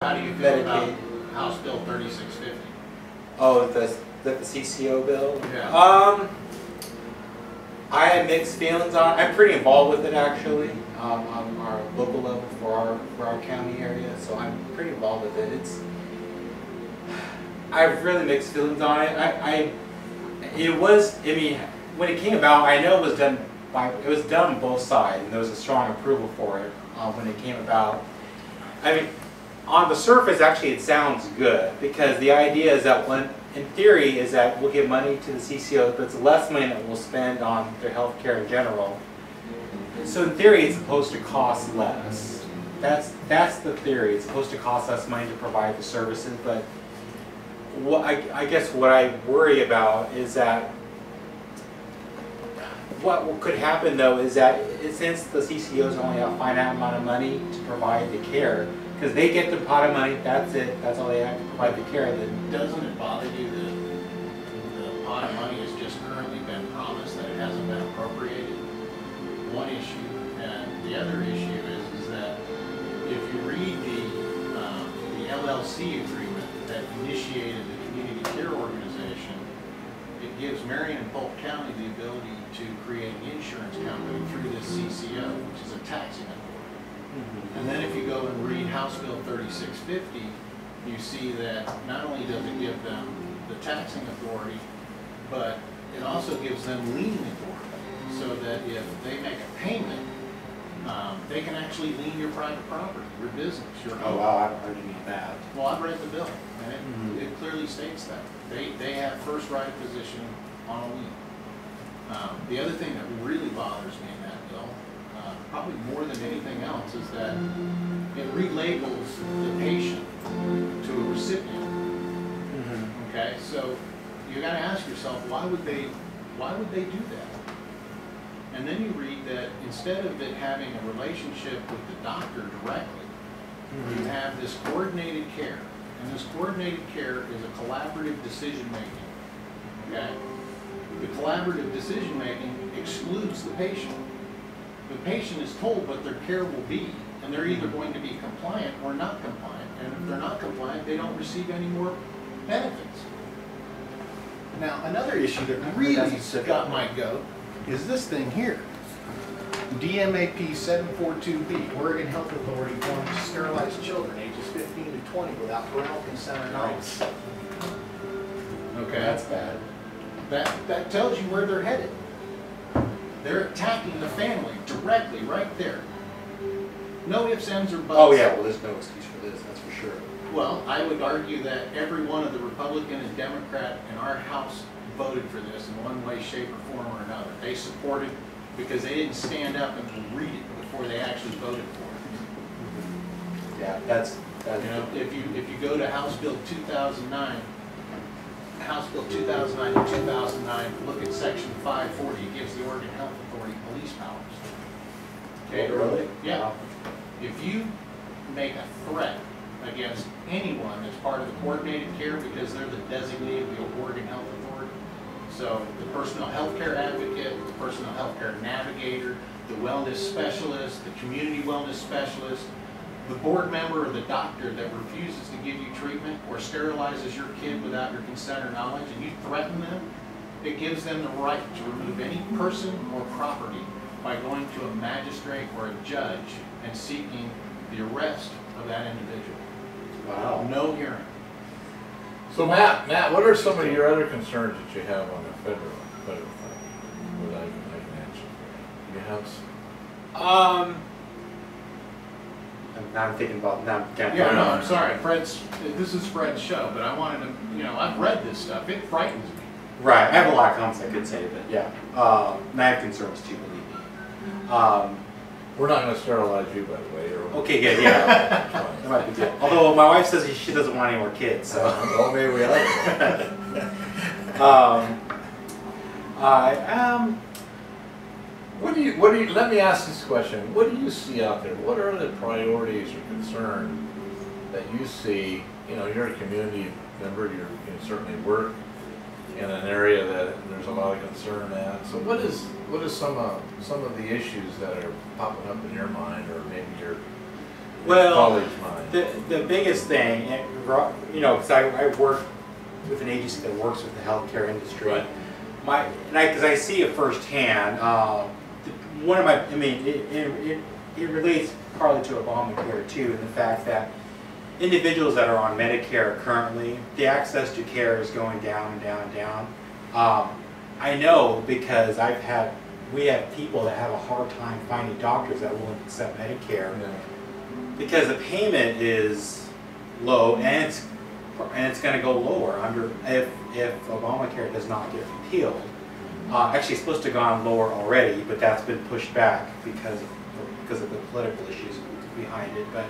How do you feel about House Bill 3650? Oh, the CCO bill? Yeah. I have mixed feelings on it. I'm pretty involved with it actually, on our local level for our county area, so I'm pretty involved with it. I have really mixed feelings on it. I mean, when it came about, I know it was done on both sides, and there was a strong approval for it when it came about. I mean, on the surface, actually, it sounds good because the idea is that in theory, is that we'll give money to the CCOs, but it's less money that we'll spend on their health care in general. So in theory, it's supposed to cost less. That's the theory. It's supposed to cost less money to provide the services, but I guess what I worry about is that what could happen though is that since the CCOs only have a finite amount of money to provide the care, because they get the pot of money, that's it, that's all they have to provide the care. Then doesn't it bother you that the pot of money has just currently been promised, that it hasn't been appropriated? One issue, and the other issue is that if you read the LLC agreement that initiated the community care organization, it gives Marion and Polk County the ability to create an insurance company through this CCO, which is a taxing authority. And then if you go and read House Bill 3650, you see that not only does it give them the taxing authority, but it also gives them lien authority, so that if they make a payment, they can actually lien your private property, your business, your home. Oh wow, I haven't heard any of that. Well, I've read the bill, and it clearly states that. They have first right of position on a lien. The other thing that really bothers me in that bill, probably more than anything else, is that it relabels the patient to a recipient. Okay, so you got to ask yourself, why would they do that? And then you read that instead of it having a relationship with the doctor directly, you have this coordinated care, and this coordinated care is a collaborative decision making. Okay, the collaborative decision making excludes the patient. The patient is told what their care will be, and they're either going to be compliant or not compliant. And if they're not compliant, they don't receive any more benefits. Now, another issue that really got my goat is this thing here. DMAP 742B, Oregon Health Authority forms to sterilize children ages 15 to 20 without parental consent or knowledge. Okay, that's bad. That tells you where they're headed. They're attacking the family directly, right there. No ifs, ands, or buts. Oh yeah, well there's no excuse for this, that's for sure. Well, I would argue that every one of the Republican and Democrat in our House voted for this in one way, shape, or form or another. They supported because they didn't stand up and read it before they actually voted for it. Yeah, that's you know, if you go to House Bill 2009. House Bill 2009 and 2009, look at Section 540. It gives the Oregon Health Authority police powers. Okay, oh, really? Yeah. Wow. If you make a threat against anyone that's part of the coordinated care because they're the designee of the Oregon Health Authority, so the personal health care advocate, the personal health care navigator, the wellness specialist, the community wellness specialist, the board member or the doctor that refuses to give you treatment or sterilizes your kid without your consent or knowledge, and you threaten them, it gives them the right to remove any person or property by going to a magistrate or a judge and seeking the arrest of that individual. Wow. No hearing. So Matt, what are some of your other concerns that you have on the federal thing that I can answer? Do you have some? Now I'm thinking about Yeah, no, I'm sorry. This is Fred's show, but I wanted to, you know, I've read this stuff. It frightens me. Right, I have a lot of comments I could say, but yeah. And I have concerns too, believe me. We're not going to sterilize you, by the way. Okay, good, yeah. That might be good. Although my wife says she doesn't want any more kids, so. Well, maybe we are. Let me ask this question. What do you see out there? What are the priorities or concerns that you see? You know, you're a community member, you certainly work in an area that there's a lot of concern at. So what is some of the issues that are popping up in your mind, or maybe Well, colleagues' mind? the biggest thing, and, you know, because I work with an agency that works with the healthcare industry. Right. Because I see it firsthand. One of my, I mean, it relates partly to Obamacare too, in the fact that individuals that are on Medicare currently, the access to care is going down and down and down. I know because we have people that have a hard time finding doctors that will accept Medicare because the payment is low and it's going to go lower if Obamacare does not get repealed. Actually, it's supposed to have gone lower already, but that's been pushed back because of the political issues behind it. But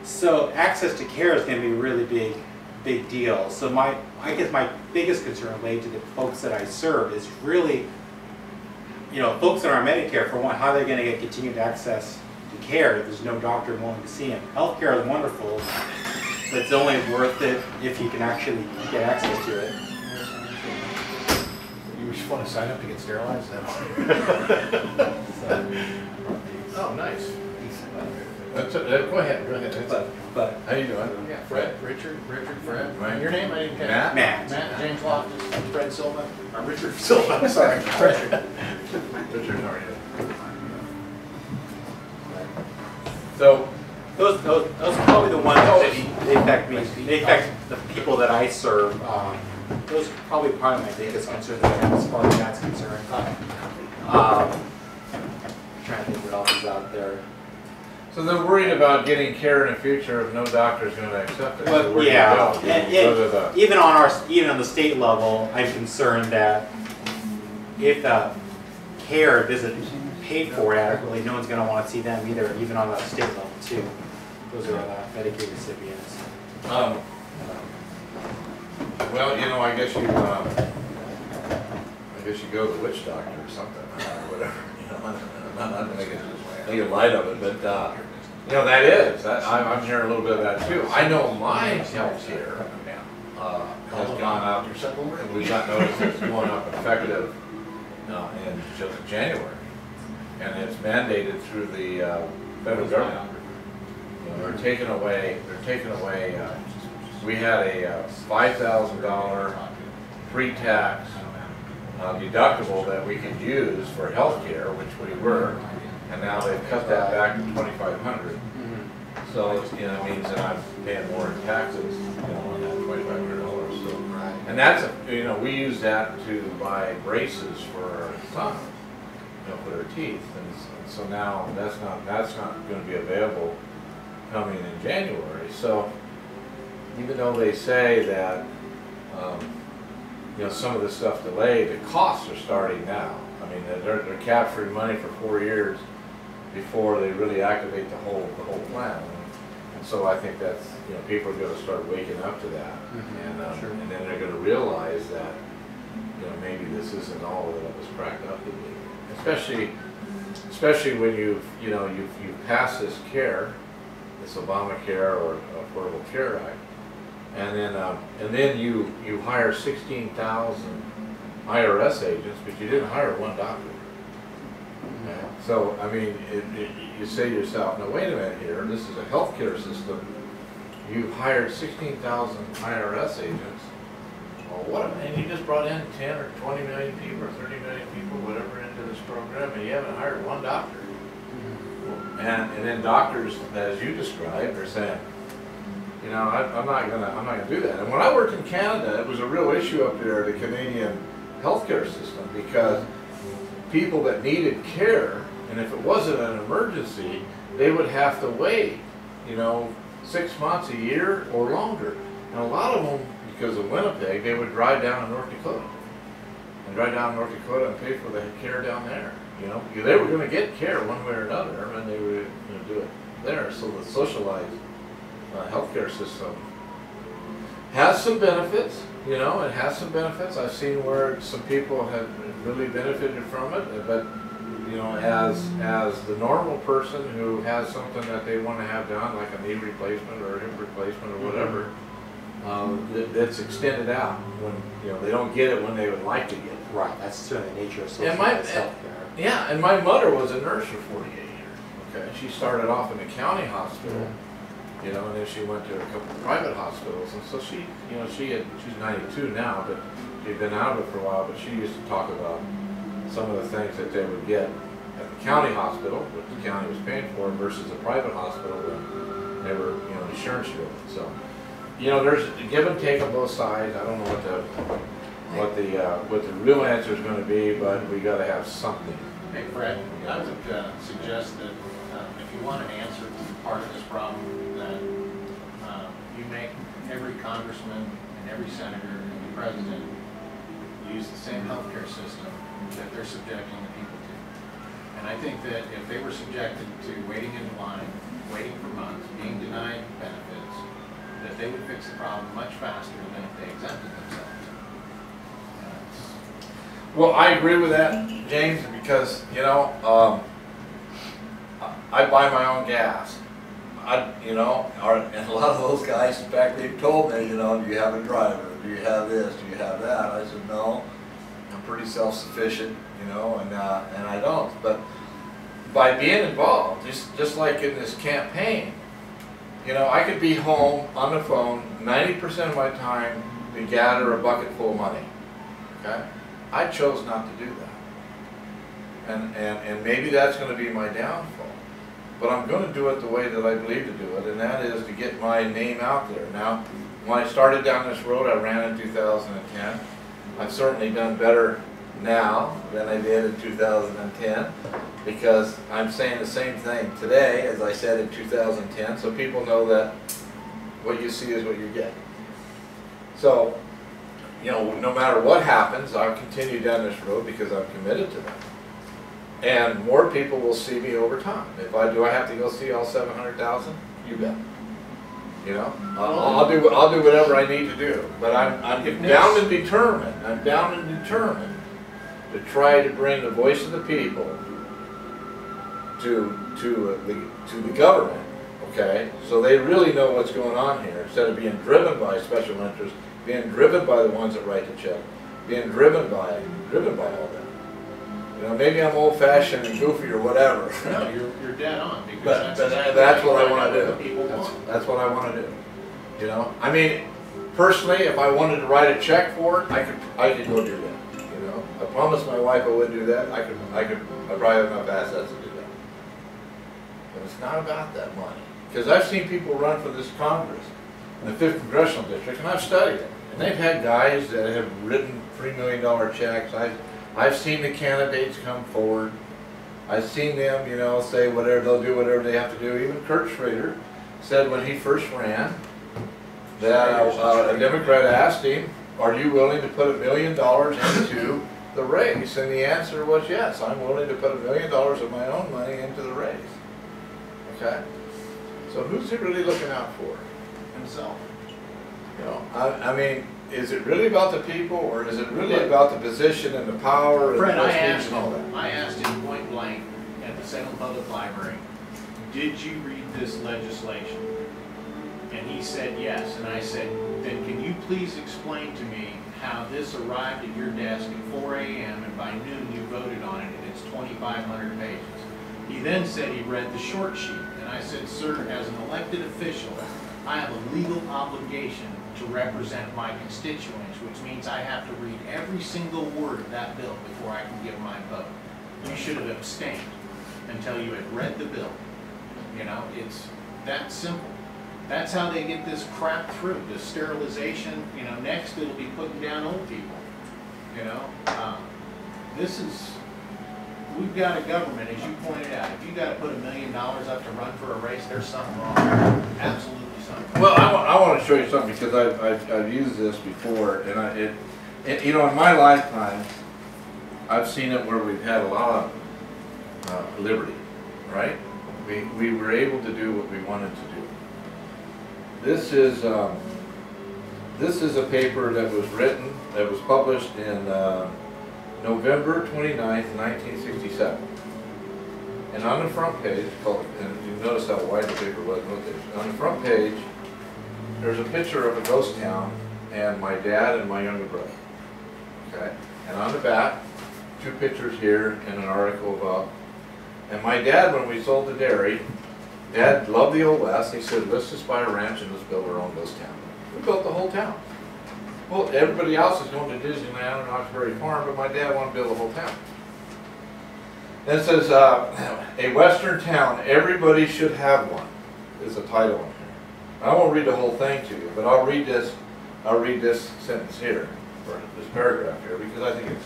so access to care is going to be a really big deal. So I guess my biggest concern related to the folks that I serve is really, you know, folks that are on Medicare, for one, how are they going to get continued access to care if there's no doctor willing to see them? Healthcare is wonderful, but it's only worth it if you can actually get access to it. You just want to sign up to get sterilized? Oh, nice. Go ahead. But How you doing? Yeah, Fred, Richard, Fred. Right. Your name? I didn't catch. Matt. James Loftus, Fred Silva, Richard Silva, I'm sorry, Richard. Richard, how are you? So, those are probably the ones that they affect me. They affect the people that I serve. Those are probably part of my biggest concern that I have as far as that's concerned. I'm trying to think what else is out there. so they're worried about getting care in the future if no doctor's going to accept it. Well, So where do you yeah, go? and Go to the- even on the state level, I'm concerned that if the care isn't paid for adequately, no one's going to want to see them either, even on the state level too. Those are Medicaid recipients. Well, you know, I guess you go to the witch doctor or something, whatever. You know, I'm not making light of it, but you know, I'm hearing a little bit of that too. I know my health care has gone up, and we got notice it's going up effective in January, and it's mandated through the federal government. You know, they're taking away. We had a $5,000 pre-tax deductible that we could use for health care, which we were, and now they've cut that back to $2,500. So it means that I'm paying more in taxes, on that $2,500. So, and that's we use that to buy braces for our son, for their teeth, and so now that's not going to be available coming in January. So even though they say that some of this stuff delayed, the costs are starting now. I mean, they're capturing money for 4 years before they really activate the whole plan. And so I think that's people are going to start waking up to that, and then they're going to realize that maybe this isn't all that it was cracked up to be. Especially when you've passed this care, this Obamacare or Affordable Care Act. And then you hire 16,000 IRS agents, but you didn't hire one doctor. Okay? So I mean, you say to yourself, "Now wait a minute here. This is a healthcare system. You've hired 16,000 IRS agents. Well, and you just brought in 10 or 20 million people or 30 million people, whatever, into this program, and you haven't hired one doctor." And then doctors, as you described, are saying, I'm not gonna do that. And when I worked in Canada, it was a real issue up there, the Canadian healthcare system, because people that needed care, and if it wasn't an emergency, they would have to wait, 6 months, a year, or longer. And a lot of them, because of Winnipeg, they would drive down to North Dakota, and pay for the care down there. They were going to get care one way or another, and they would do it there. So the socialized healthcare system has some benefits. It has some benefits. I've seen where some people have really benefited from it, but as the normal person who has something that they want to have done, like a knee replacement or a hip replacement or whatever, that's extended out when they don't get it when they would like to get it. Right. That's sort of the nature of socialized healthcare. Yeah, and my mother was a nurse for 48 years. Okay, she started off in a county hospital, you know, and then she went to a couple of private hospitals, and so she, you know, she's 92 now, but she'd been out of it for a while, but she used to talk about some of the things that they would get at the county hospital, which the county was paying for, versus a private hospital when they were, you know, insurance driven. So, you know, there's a give and take on both sides. I don't know what the real answer is going to be, but we got to have something. Hey Fred, I would suggest that if you want to answer part of this problem, that you make every congressman and every senator and the president use the same healthcare system that they're subjecting the people to. And I think that if they were subjected to waiting in line, waiting for months, being denied benefits, that they would fix the problem much faster than if they exempted themselves. Well, I agree with that, James, because, you know, I buy my own gas. You know, and a lot of those guys, in fact, they've told me, you know, do you have a driver? Do you have this? Do you have that? I said, no, I'm pretty self-sufficient, you know, and I don't. But by being involved, just like in this campaign, you know, I could be home on the phone 90% of my time to gather a bucket full of money, okay? I chose not to do that. And maybe that's going to be my downfall. But I'm going to do it the way that I believe to do it, and that is to get my name out there. Now, when I started down this road, I ran in 2010. I've certainly done better now than I did in 2010, because I'm saying the same thing today as I said in 2010, so people know that what you see is what you get. So, you know, no matter what happens, I'll continue down this road because I'm committed to that. And more people will see me over time. If I have to go see all 700,000, you bet. You know, I'll do whatever I need to do. But I'm down and determined. I'm down and determined to try to bring the voice of the people to the government. Okay, so they really know what's going on here, instead of being driven by special interests, being driven by the ones that write the check, being driven by all that. You know, maybe I'm old-fashioned and goofy or whatever. No, you're dead on, because but that's what I want to do. That's what I want to do. You know, I mean, personally, if I wanted to write a check for it, I could go do that. You know, I promised my wife I would do that. I probably have enough assets to do that. But it's not about that money, because I've seen people run for this Congress in the 5th Congressional District, and I've studied it. And they've had guys that have written $3 million checks. I've seen the candidates come forward. I've seen them, you know, say whatever, they'll do whatever they have to do. Even Kurt Schrader said when he first ran that a Democrat asked him, are you willing to put $1 million into the race? And the answer was yes, I'm willing to put $1 million of my own money into the race. Okay? So who's he really looking out for? himself. You know, I mean, is it really about the people, or is it really about the position and the power and Fred, the prestige and all that? I asked him point blank at the Salem Public Library, did you read this legislation? And he said yes. And I said, then can you please explain to me how this arrived at your desk at 4 a.m. and by noon you voted on it and it's 2,500 pages. He then said he read the short sheet. And I said, sir, as an elected official, I have a legal obligation to represent my constituents, which means I have to read every single word of that bill before I can give my vote. You should have abstained until you had read the bill. You know, it's that simple. That's how they get this crap through, this sterilization. You know, next it'll be putting down old people. You know, we've got a government, as you pointed out. If you got to put $1 million up to run for a race, there's something wrong. Absolutely something. Well, I want to show you something, because I've used this before, and you know, in my lifetime, I've seen it where we've had a lot of liberty, right? We were able to do what we wanted to do. This is a paper that was written, that was published in November 29th, 1967. And on the front page, and you notice how wide the paper was, on the front page, there's a picture of a ghost town and my dad and my younger brother. Okay? And on the back, two pictures here and an article about And my dad, when we sold the dairy, Dad loved the Old West. He said, let's just buy a ranch and let's build our own ghost town. We built the whole town. Well, everybody else is going to Disneyland and Oxbury Farm, but my dad wanted to build the whole town. And it says, a Western town, everybody should have one, is the title in here. I won't read the whole thing to you, but I'll read this sentence here, or this paragraph here, because I think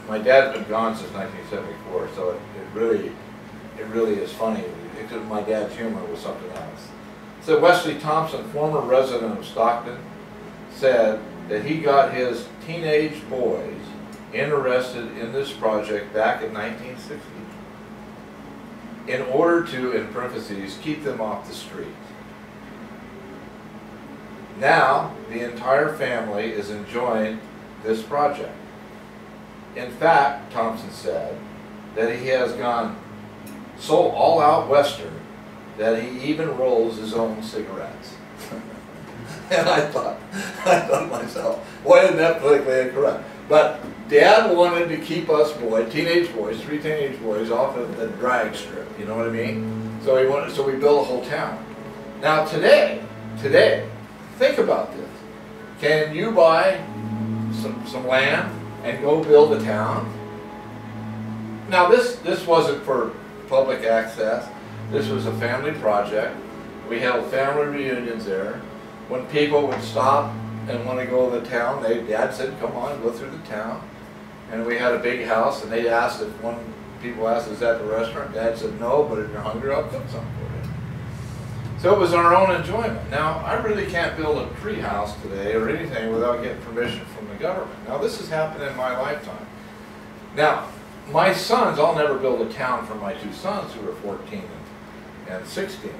my dad's been gone since 1974, so it really is funny. My dad's humor was something else. So Wesley Thompson, former resident of Stockton, said that he got his teenage boys interested in this project back in 1960 in order to, in parentheses, keep them off the street. Now, the entire family is enjoying this project. In fact, Thompson said that he has gone so all-out Western that he even rolls his own cigarettes. And I thought to myself, why isn't that politically incorrect? But Dad wanted to keep us teenage boys, 3 teenage boys, off of the drag strip. You know what I mean? So we built a whole town. Now today, think about this. Can you buy some land and go build a town? Now this wasn't for public access. This was a family project. We held family reunions there. When people would stop and want to go to the town, Dad said, come on, go through the town. And we had a big house, and they asked if people asked, is that the restaurant? Dad said, no, but if you're hungry, I'll cook something for you. So it was our own enjoyment. Now, I really can't build a tree house today or anything without getting permission from the government. Now, this has happened in my lifetime. Now, my sons, I'll never build a town for my 2 sons who are 14 and 16.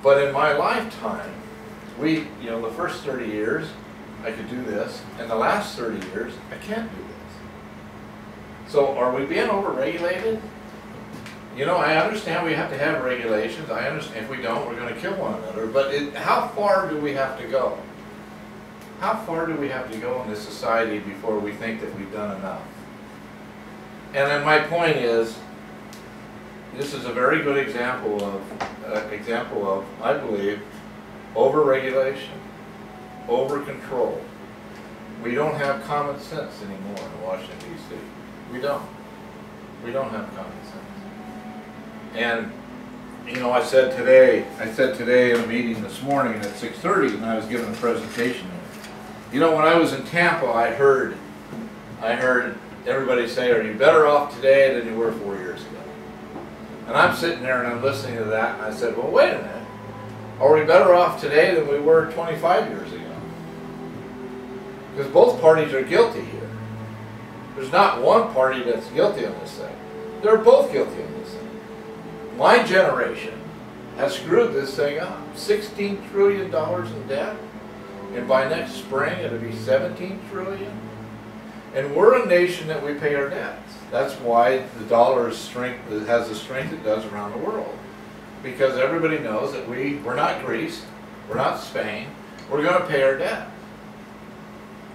But in my lifetime, the first 30 years, I could do this, and the last 30 years, I can't do this. So are we being overregulated? You know, I understand we have to have regulations. I understand if we don't, we're going to kill one another. But how far do we have to go? How far do we have to go in this society before we think that we've done enough? And then my point is, this is a very good example of, I believe, over-regulation, over-control. We don't have common sense anymore in Washington, D.C. We don't. We don't have common sense. And, you know, I said today in a meeting this morning at 6:30, and I was giving a presentation. You know, when I was in Tampa, I heard everybody say, are you better off today than you were 4 years ago? And I'm sitting there and I'm listening to that, and I said, well, wait a minute. Are we better off today than we were 25 years ago? Because both parties are guilty here. There's not one party that's guilty on this thing. They're both guilty on this thing. My generation has screwed this thing up. $16 trillion in debt. And by next spring, it'll be $17 trillion. And we're a nation that we pay our debts. That's why the dollar has the strength it does around the world. Because everybody knows that we're not Greece, we're not Spain, we're going to pay our debt.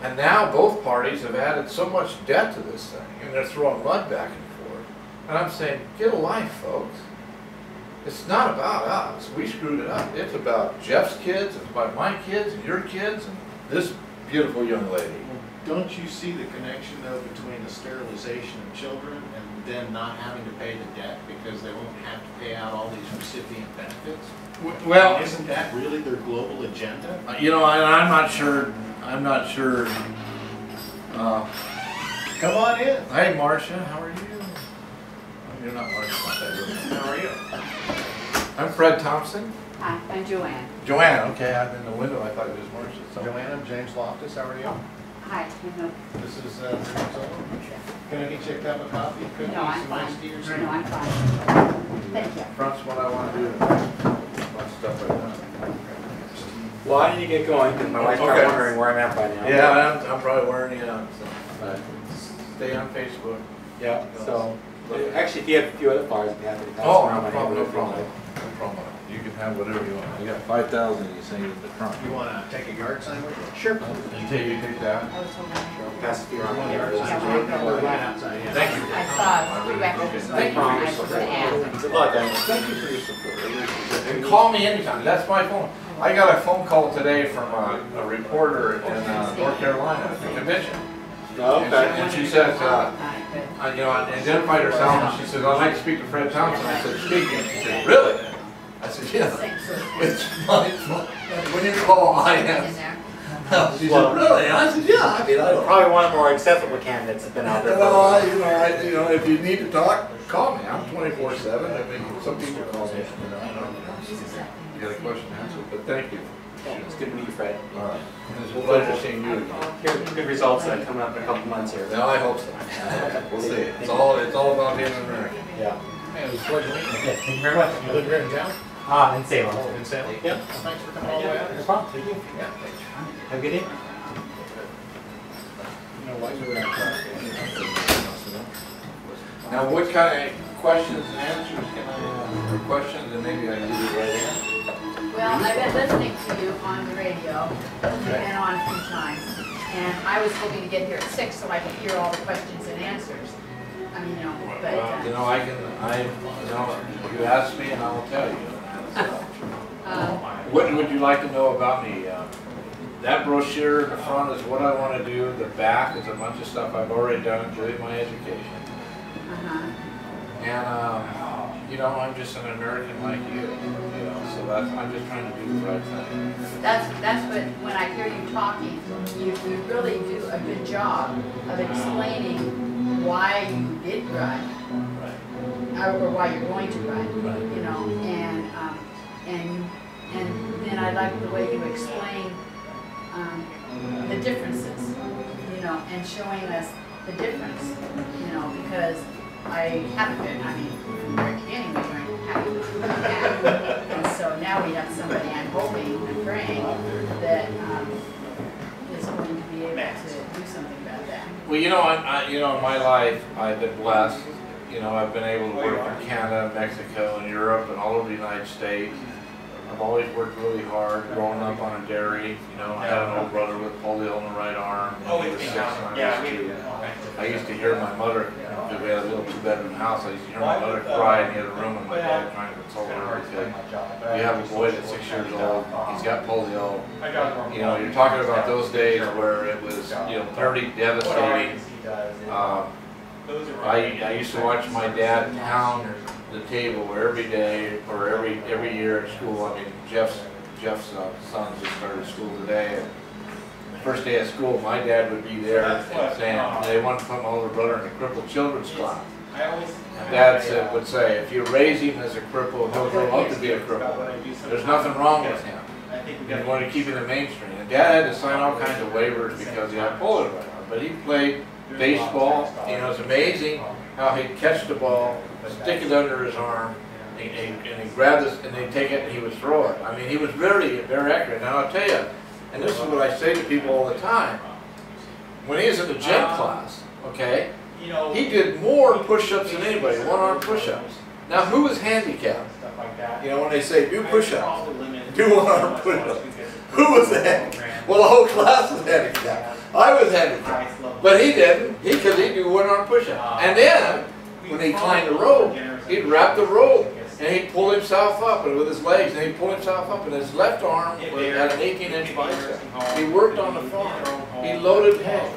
And now both parties have added so much debt to this thing, and they're throwing mud back and forth. And I'm saying, get a life, folks. It's not about us. We screwed it up. It's about Jeff's kids, it's about my kids, and your kids, and this beautiful young lady. Don't you see the connection, though, between the sterilization of children and then not having to pay the debt because they won't have to pay out all these recipient benefits? Well, isn't that really their global agenda? You know, I'm not sure. Come on in. Hey, Marcia, how are you? You're not Marcia. How are you? I'm Fred Thompson. Hi, I'm Joanne. Joanne, okay. I'm in the window. I thought it was Marcia. So. Joanne, I'm James Loftus. How are you? Hi. This is Can I get you a cup of coffee? Cookies, No, I'm some fine. iced tea or No, something? I'm fine. Thank you. Front's what I want to do. Bunch of stuff right now. Well, I need to get going because my wife's Okay. probably wondering where I'm at by now. Yeah, I'm probably wearing you out. So. But, Stay on Facebook. yeah, so, actually, if you have a few other flyers, I'd be happy to pass Oh, around no my problem, no neighborhood. problem. No problem. You can have whatever you want. You got 5,000, you say in the trunk. You wanna take a yard sign with you? Sure. Until you take that. I was hoping. Pass it around. Yard Yeah, sign. when I go Or over right there. outside, yeah. Thank you. I saw two records, so I was going to ask. Good luck, Daniel. Thank you for your support. And call me anytime, that's my phone. I got a phone call today from a reporter in North Carolina at the convention. And she says, you know, I identified herself and she said, I'd like to speak to Fred Thompson. I said, speaking. She said, really? I said, yeah. It's my phone. When you call, I answer. She said, really? And I said, yeah. I mean, I don't. Probably one of the more acceptable candidates that's been out there. Well, you know, if you need to talk, call me. I'm 24/7. I mean, some people call me. You got a question answered, but thank you. It's good to meet you, Fred. All right. It's a pleasure seeing you. Good results coming up in a couple months here. Now I hope so. We'll see. It's all about being an American. Yeah. Hey, it was a pleasure meeting you. Thank you very much. You live here in town? In Salem. In Salem? Yep. Well, thanks for coming all the way out. No problem. Thank you. Yeah, thanks. Have a good day. You know, why do we have Now, what kind of questions and answers can I, or questions, and maybe I can do it right in? Well, I've been listening to you on the radio, you've been on a few times, and I was hoping to get here at 6 so I could hear all the questions and answers. I mean, you know, but, You know, you ask me and I will tell you. What would you like to know about me? That brochure in the front is what I want to do. The back is a bunch of stuff I've already done, including my education. And, you know, I'm just an American like you know, so I'm just trying to do the right thing. that's what, when I hear you talking, you really do a good job of explaining why you did run, or why you're going to run, you know, and then I like the way you explain the differences, you know, and showing us the difference, you know, because I haven't been, I mean, from the very beginning, we weren't happy with that. And so now we have somebody, I'm hoping and praying that is going to be able to do something about that. Well, you know, you know, in my life, I've been blessed. You know, I've been able to work in Canada, Mexico, and Europe, and all over the United States. I've always worked really hard, growing up on a dairy. You know, I had an old brother with polio in the right arm. He was 6 when I used to hear my mother, because we had a little 2-bedroom house, I used to hear my mother cry in the other room, and my dad trying to console her because you have a boy that's 6 years old, he's got polio. You know, you're talking about those days where it was, you know, pretty devastating. I used to watch my dad pound the table every day or every year at school. I mean, Jeff's son just started school today. And the first day of school, my dad would be there and saying they want to put my older brother in a crippled children's class. And Dad would say, if you raise him as a cripple, he'll grow up to be a cripple. There's nothing wrong with him. You want to keep him in the mainstream. And Dad had to sign all kinds of waivers because he had polio right now. But he played baseball. You know, it's amazing how he'd catch the ball, stick it under his arm, and he'd grab this, and they'd take it and he would throw it. I mean, he was very, very accurate. Now I'll tell you, and this is what I say to people all the time, when he was in the gym class, okay, he did more push-ups than anybody, one-arm push-ups. Now who was handicapped? You know, when they say do push-ups, do one-arm push-ups. Who was handicapped? Well, the whole class was handicapped. I was handicapped. But he didn't, because he do one-arm push-ups. And then, when he climbed the rope, he'd wrap the rope, and he'd pull himself up with his legs, and he'd pull himself up, and his left arm had an 18-inch bicep. He worked on the farm. He loaded hay.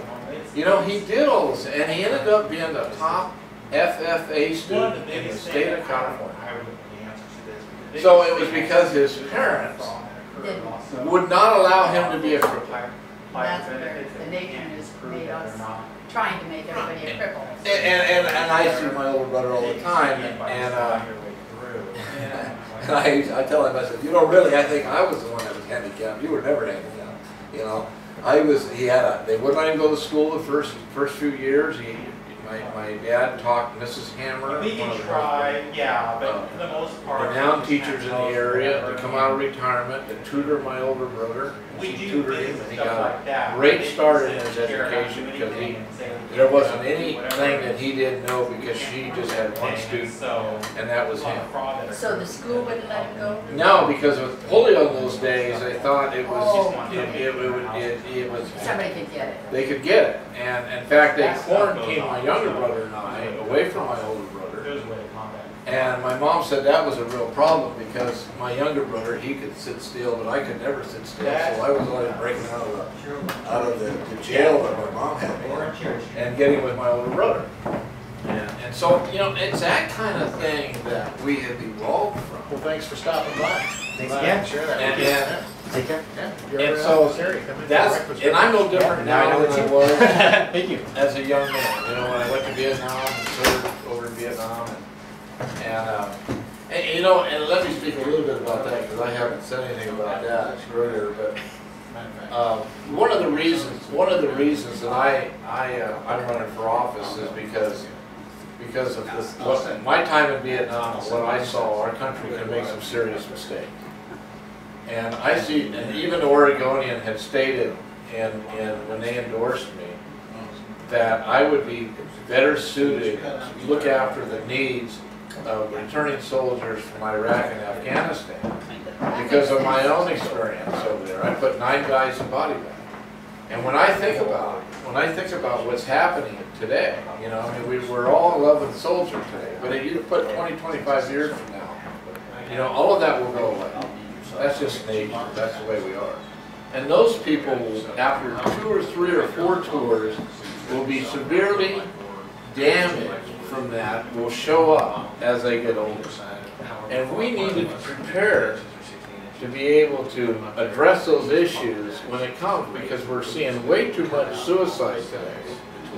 You know, he did all this, and he ended up being the top FFA student in the state of California. So it was because his parents would not allow him to be a cripple. That's where the nation has made us trying to make everybody a cripple. And I see my older brother all the time, and I tell him, I said, you know, really, I think I was the one that was handicapped. You were never handicapped. You know, they wouldn't let him go to school the first few years. my dad talked Mrs. Hammer, We one can of the try, yeah, but for the most part. renowned teachers in the area, to come out of retirement, to tutor my older brother. We She do tutored him, things and he stuff got like that. a great They start in can his sit here and education do because anything and say, there wasn't whatever. anything that he didn't know because she just had one student, So, and that was him. So the school wouldn't let him go? No, because with polio in those days, they thought it was, Oh. it was, Somebody could get it. they could get it. And in fact, they quarantined my younger brother and I away from my older brother. There's a way to combat it. And my mom said that was a real problem because my younger brother, he could sit still, but I could never sit still. So I was always breaking out of the jail that my mom had me in and getting with my older brother. And so, you know, it's that kind of thing that we have evolved from. Well, thanks for stopping by. Thanks Glad again. to share that And- with you. and- Take care. Yeah, you're And right so out there. Come in for that's, breakfast. and I'm no different Now I now know than I it's was Thank you. as a young man. You know, when I went to Vietnam and served over in Vietnam, and you know, and let me speak a little bit about that because I haven't said anything about that earlier. But one of the reasons that I'm running for office is because of what my time in Vietnam, what I saw, our country can make some serious mistakes. And I see, and even the Oregonian had stated, when they endorsed me, that I would be better suited to look after the needs of returning soldiers from Iraq and Afghanistan because of my own experience over there. I put 9 guys in body bag. And when I think about what's happening today, you know, I mean, we're all in love with the soldier today, but if you put 20, 25 years from now, you know, all of that will go away. That's just nature. That's the way we are. And those people, after 2 or 3 or 4 tours, will be severely damaged from that, will show up as they get older. And we need to prepare to be able to address those issues when it comes, because we're seeing way too much suicide today.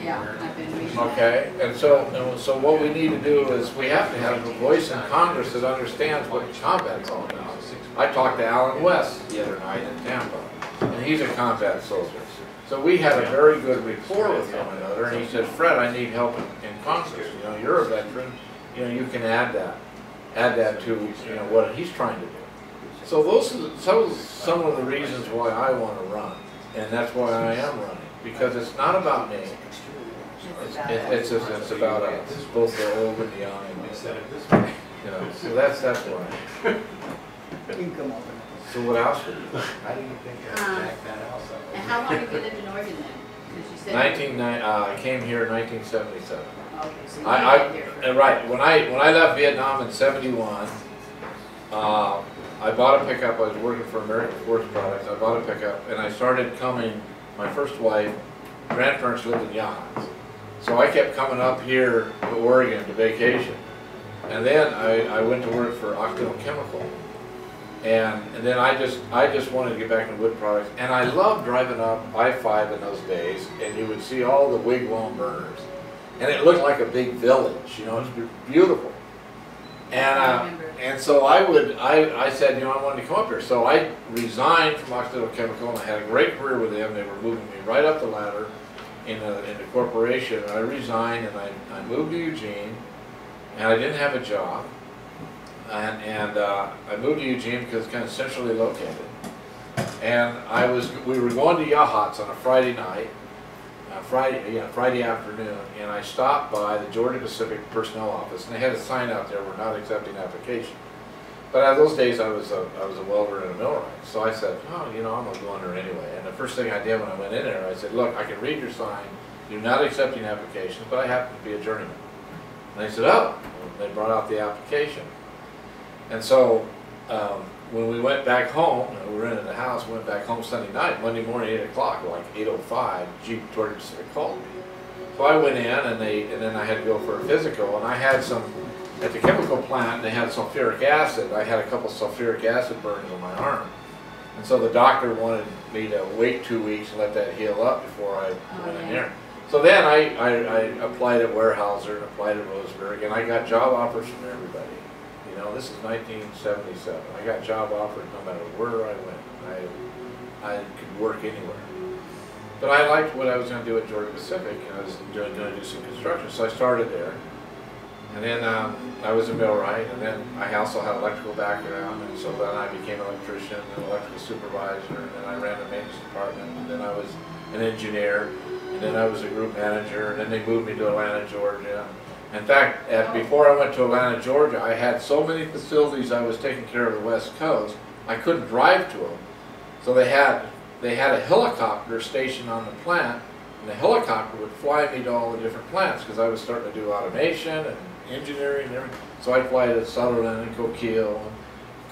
Yeah, I've been reading. Okay, and so what we need to do is we have to have a voice in Congress that understands what combat's all about. I talked to Alan West the other night in Tampa, and he's a combat soldier. So we had a very good rapport with one another, and he said, "Fred, I need help in Congress. You know, you're a veteran. You know, you can add that to what he's trying to do." So those are some of the reasons why I want to run, and that's why I am running, because it's not about me. It's about us, both the old and the young, and, you know. So that's why. So what else would you? I didn't think I'd check that out. And how long have you lived in Oregon then? Because you said. I came here in 1977. Okay, so you lived here for. Right, when I left Vietnam in '71, I bought a pickup. I was working for American Forest Products. I bought a pickup, and I started coming. My first wife, grandparents lived in Yachts, so I kept coming up here to Oregon to vacation. And then I went to work for Occidental Chemical, and then I just wanted to get back into wood products. And I loved driving up I-5 in those days, and you would see all the wigwam burners, and it looked like a big village. You know, it's beautiful. And so I said, you know, I wanted to come up here. So I resigned from Occidental Chemical, and I had a great career with them. They were moving me right up the ladder in the corporation. And I resigned, and I moved to Eugene, and I didn't have a job. And I moved to Eugene because it's kind of centrally located. And we were going to Yachats on a Friday night, Friday afternoon, and I stopped by the Georgia Pacific Personnel Office, and they had a sign out there, "We're not accepting applications." But in those days, I was a welder and a millwright, so I said, "Oh, you know, I'm gonna go in there anyway." And the first thing I did when I went in there, I said, "Look, I can read your sign. You're not accepting applications, but I happen to be a journeyman." And they said, "Oh," and they brought out the application. And so when we went back home, we were in the house, went back home Sunday night, Monday morning, 8 o'clock, like 8:05, Georgia Pacific called me. So I went in, and then I had to go for a physical, and I had at the chemical plant, they had sulfuric acid. I had a couple sulfuric acid burns on my arm. And so the doctor wanted me to wait 2 weeks and let that heal up before I went in there. So then I applied at Weyerhaeuser and applied at Roseburg, and I got job offers from everybody. You know, this is 1977. I got job offers no matter where I went. I could work anywhere. But I liked what I was going to do at Georgia Pacific, and I was going to do some construction, so I started there. And then I was a millwright, and then I also had electrical background, and so then I became an electrician, an electrical supervisor, and then I ran the maintenance department, and then I was an engineer, and then I was a group manager, and then they moved me to Atlanta, Georgia. In fact, before I went to Atlanta, Georgia, I had so many facilities I was taking care of the West Coast, I couldn't drive to them. So they had a helicopter stationed on the plant, and the helicopter would fly me to all the different plants because I was starting to do automation and engineering and everything. So I'd fly to Sutherland and Coquille and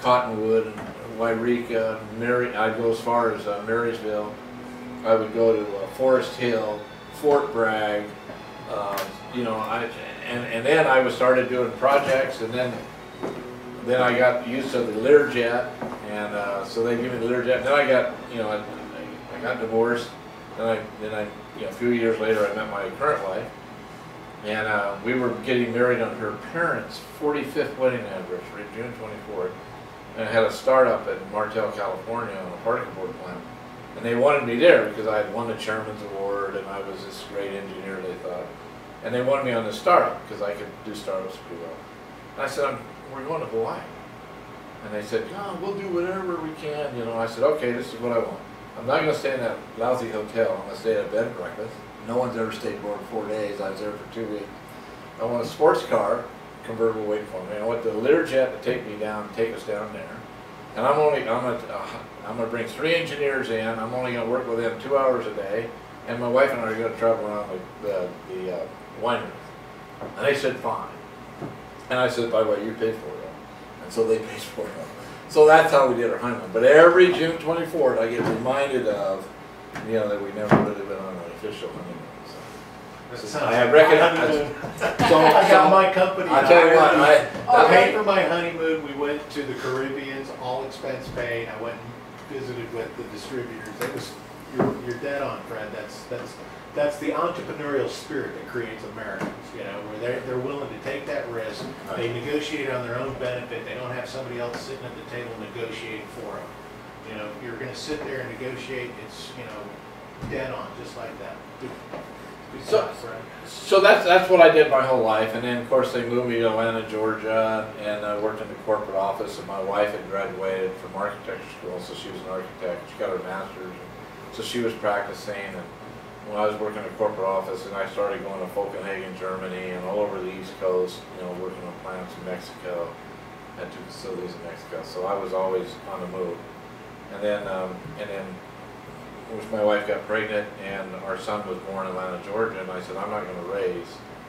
Cottonwood and Wairika, and I'd go as far as Marysville. I would go to Forest Hill, Fort Bragg, you know, and then I started doing projects, and then I got used to the Learjet, and so they gave me the Learjet. Then I got, you know, I got divorced. Then I, you know, a few years later, I met my current wife, and we were getting married on her parents' 45th wedding anniversary, June 24th. And I had a startup in Martell, California, on a particle board plant. And they wanted me there because I had won the chairman's award, and I was this great engineer, they thought. And they wanted me on the startup because I could do startups pretty well. And I said, we're going to Hawaii. And they said, no, we'll do whatever we can. You know, I said, okay, this is what I want. I'm not going to stay in that lousy hotel. I'm going to stay at a bed and breakfast. No one's ever stayed more than 4 days. I was there for 2 weeks. I want a sports car, convertible waiting for me. I want the Learjet to take me down, take us down there. And I'm going to bring 3 engineers in. I'm only going to work with them 2 hours a day. And my wife and I are going to travel around the winery. And they said, fine. And I said, by the way, you paid for it. And so they paid for it. So that's how we did our honeymoon. But every June 24th, I get reminded of, you know, that we never really been on an official honeymoon. So I have recognized. So I got my company. I tell you what, I paid for my honeymoon. We went to the Caribbean, all expense paid. I went and visited with the distributors. That was, you're dead on, Fred. That's the entrepreneurial spirit that creates Americans. You know, where they're willing to take that risk. Right. They negotiate on their own benefit. They don't have somebody else sitting at the table negotiating for them. You know, if you're going to sit there and negotiate, it's, you know, dead on, just like that. So that's what I did my whole life, and then of course they moved me to Atlanta, Georgia, and I worked in the corporate office. And my wife had graduated from architecture school, so she was an architect. She got her master's, so she was practicing. And when I was working in the corporate office, and I started going to Copenhagen, Germany, and all over the East Coast, you know, working on plants in Mexico, had 2 facilities in Mexico. So I was always on the move, and then my wife got pregnant and our son was born in Atlanta, Georgia, and I said, I'm not going to raise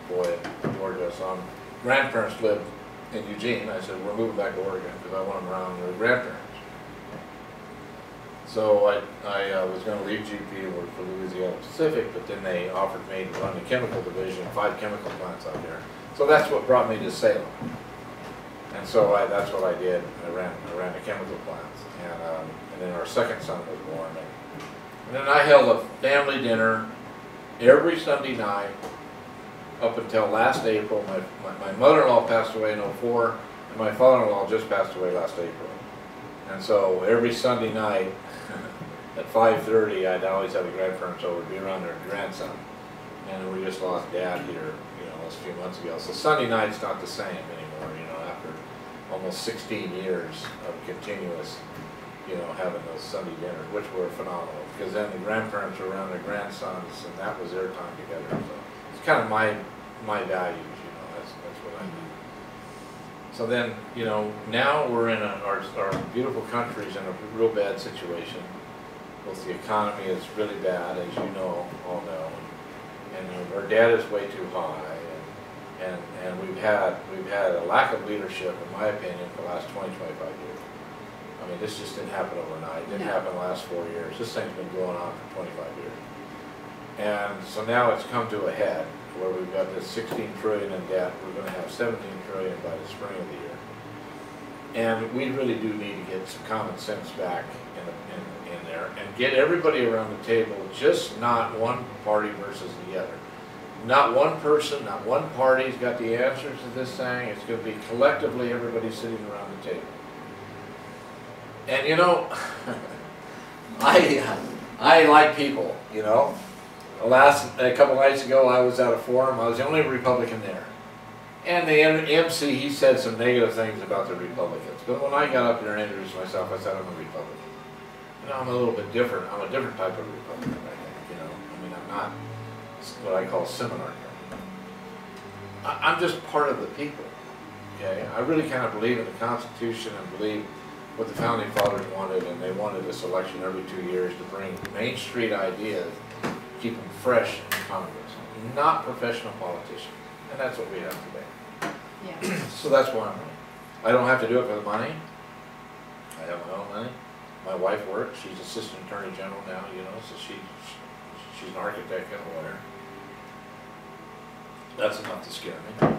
a boy in Georgia. So grandparents lived in Eugene. I said, we're moving back to Oregon because I want them around their grandparents. So I was going to leave GP and work for Louisiana Pacific, but then they offered me to run the chemical division, 5 chemical plants out there. So that's what brought me to Salem. And so that's what I did. I ran the chemical plants. And then our second son was born. And then I held a family dinner every Sunday night up until last April. My mother-in-law passed away in '04, and my father-in-law just passed away last April. And so every Sunday night at 5:30, I'd always have the grandparents over to be around their grandson. And we just lost Dad here, you know, a few months ago. So Sunday night's not the same anymore, you know, after almost 16 years of continuous, you know, having those Sunday dinners, which were phenomenal, because then the grandparents were around their grandsons, and that was their time together. So it's kind of my values, you know, that's what I do. So then, you know, now we're in our beautiful country's in a real bad situation. Both the economy is really bad, as you know, all know, and our debt is way too high, and we've had a lack of leadership, in my opinion, for the last 20, 25 years. I mean, this just didn't happen overnight. It didn't happen the last 4 years. This thing's been going on for 25 years. And so now it's come to a head where we've got this 16 trillion in debt. We're going to have 17 trillion by the spring of the year. And we really do need to get some common sense back in there and get everybody around the table, just not one party versus the other. Not one person, not one party's got the answers to this thing. It's going to be collectively everybody sitting around the table. And you know, I I like people, you know. A couple nights ago, I was at a forum. I was the only Republican there. And the MC, he said some negative things about the Republicans. But when I got up there and introduced myself, I said I'm a Republican. You know, I'm a little bit different. I'm a different type of Republican, I think, you know. I mean, I'm not what I call seminar guy. I'm just part of the people, okay? I really kind of believe in the Constitution and believe what the Founding Fathers wanted, and they wanted this election every 2 years to bring Main Street ideas, keep them fresh in Congress, not professional politicians. And that's what we have today. Yeah. So that's why I'm running. I don't have to do it for the money. I have my own money. My wife works. She's assistant attorney general now, you know, so she's an architect and a lawyer. That's enough to scare me.